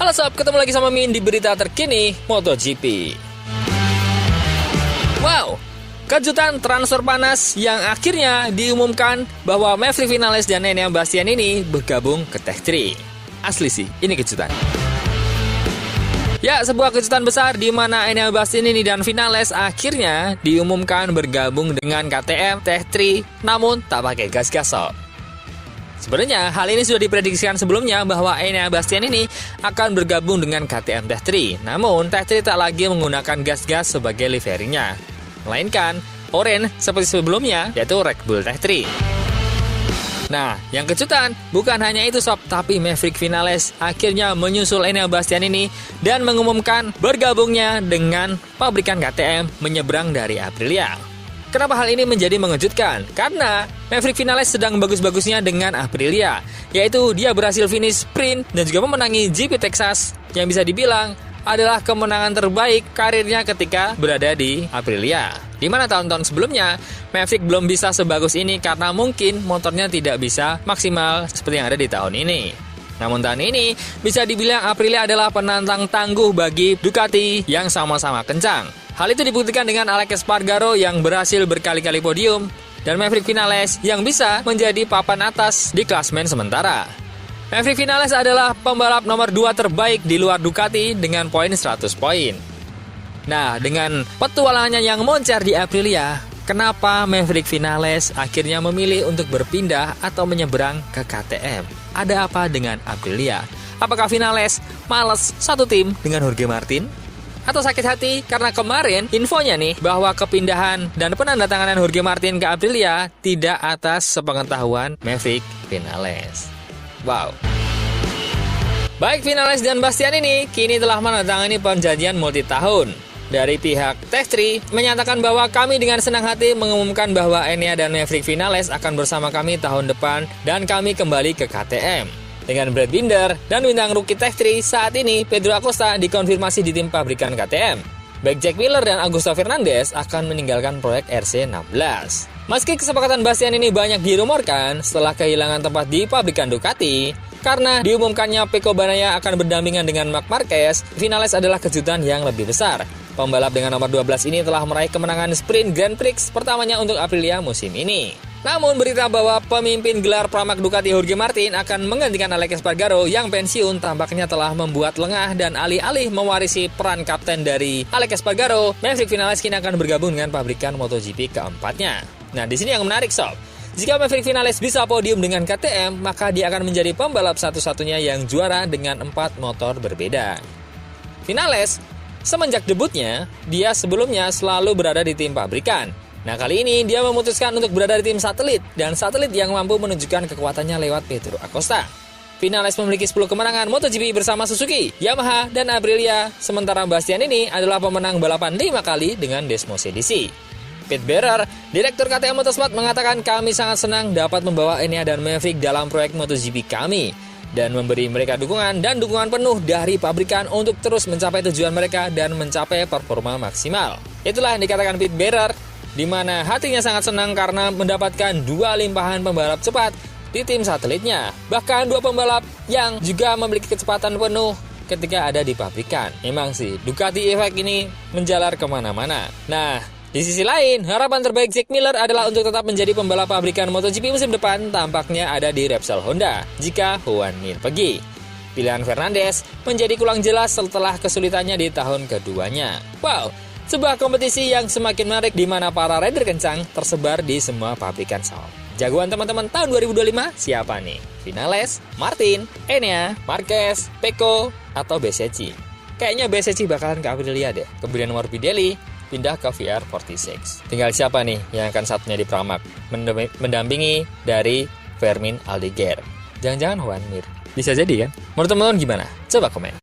Halo sob, ketemu lagi sama Min di berita terkini MotoGP. Wow, kejutan transfer panas yang akhirnya diumumkan bahwa Maverick Vinales dan Enea Bastianini bergabung ke Tech3. Asli sih, ini kejutan. Ya, sebuah kejutan besar di mana Enea Bastianini dan Vinales akhirnya diumumkan bergabung dengan KTM Tech3, namun tak pakai gas-gas sob. Sebenarnya hal ini sudah diprediksikan sebelumnya bahwa Enea Bastianini akan bergabung dengan KTM Tech3. Namun Tech3 tak lagi menggunakan gas-gas sebagai liverinya, melainkan oranye seperti sebelumnya, yaitu Red Bull Tech3. Nah, yang kejutan bukan hanya itu sob, tapi Maverick Vinales akhirnya menyusul Enea Bastianini dan mengumumkan bergabungnya dengan pabrikan KTM menyeberang dari Aprilia. Kenapa hal ini menjadi mengejutkan? Karena Maverick Vinales sedang bagus-bagusnya dengan Aprilia, yaitu dia berhasil finish sprint dan juga memenangi GP Texas yang bisa dibilang adalah kemenangan terbaik karirnya ketika berada di Aprilia. Di mana tahun-tahun sebelumnya Maverick belum bisa sebagus ini karena mungkin motornya tidak bisa maksimal seperti yang ada di tahun ini. Namun tahun ini bisa dibilang Aprilia adalah penantang tangguh bagi Ducati yang sama-sama kencang. Hal itu dibuktikan dengan Alex Espargaro yang berhasil berkali-kali podium dan Maverick Vinales yang bisa menjadi papan atas di klasmen sementara. Maverick Vinales adalah pembalap nomor 2 terbaik di luar Ducati dengan poin 100 poin. Nah, dengan petualangannya yang moncer di Aprilia, kenapa Maverick Vinales akhirnya memilih untuk berpindah atau menyeberang ke KTM? Ada apa dengan Aprilia? Apakah Vinales malas satu tim dengan Jorge Martin? Atau sakit hati karena kemarin infonya nih bahwa kepindahan dan penandatanganan Jorge Martin ke Aprilia tidak atas sepengetahuan Maverick Vinales. Wow. Baik Vinales dan Bastianini kini telah menandatangani perjanjian multi tahun. Dari pihak Tech3 menyatakan bahwa kami dengan senang hati mengumumkan bahwa Enea dan Maverick Vinales akan bersama kami tahun depan dan kami kembali ke KTM. Dengan Brad Binder dan bintang rookie Tech3 saat ini Pedro Acosta dikonfirmasi di tim pabrikan KTM. Baik Jack Miller dan Augusto Fernandez akan meninggalkan proyek RC16. Meski kesepakatan Bastianini banyak dirumorkan setelah kehilangan tempat di pabrikan Ducati, karena diumumkannya Pecco Bagnaia akan berdampingan dengan Marc Marquez, Vinales adalah kejutan yang lebih besar. Pembalap dengan nomor 12 ini telah meraih kemenangan sprint Grand Prix pertamanya untuk Aprilia musim ini. Namun berita bahwa pemimpin gelar Pramac Ducati Jorge Martin akan menggantikan Alex Espargaro yang pensiun tampaknya telah membuat lengah dan alih-alih mewarisi peran kapten dari Alex Espargaro, Maverick Vinales kini akan bergabung dengan pabrikan MotoGP keempatnya. Nah, di sini yang menarik sob. Jika Maverick Vinales bisa podium dengan KTM, maka dia akan menjadi pembalap satu-satunya yang juara dengan 4 motor berbeda. Vinales, semenjak debutnya, dia sebelumnya selalu berada di tim pabrikan. Nah, kali ini dia memutuskan untuk berada di tim satelit, dan satelit yang mampu menunjukkan kekuatannya lewat Pedro Acosta. Vinales memiliki 10 kemenangan MotoGP bersama Suzuki, Yamaha, dan Aprilia, sementara Bastianini adalah pemenang balapan 5 kali dengan Desmos edisi. Pete Bearer, direktur KTM Motorsport, mengatakan kami sangat senang dapat membawa Enea dan Maverick dalam proyek MotoGP kami dan memberi mereka dukungan dan dukungan penuh dari pabrikan untuk terus mencapai tujuan mereka dan mencapai performa maksimal. Itulah yang dikatakan Pete Bearer, di mana hatinya sangat senang karena mendapatkan 2 limpahan pembalap cepat di tim satelitnya. Bahkan 2 pembalap yang juga memiliki kecepatan penuh ketika ada di pabrikan. Memang sih, Ducati Effect ini menjalar kemana-mana. Nah, di sisi lain, harapan terbaik Jack Miller adalah untuk tetap menjadi pembalap pabrikan MotoGP musim depan tampaknya ada di Repsol Honda jika Juan Mir pergi. Pilihan Fernandez menjadi kurang jelas setelah kesulitannya di tahun keduanya. Wow, sebuah kompetisi yang semakin menarik di mana para rider kencang tersebar di semua pabrikan sob. Jagoan teman-teman tahun 2025 siapa nih? Vinales, Martin, Enea, Marquez, Pecco, atau Bezzecchi? Kayaknya Bezzecchi bakalan ke Aprilia deh. Kemudian Morbidelli pindah ke VR46. Tinggal siapa nih yang akan satunya di Pramac mendampingi dari Fermin Aldeguer? Jangan-jangan Juan Mir. Bisa jadi kan? Menurut teman-teman gimana? Coba komen.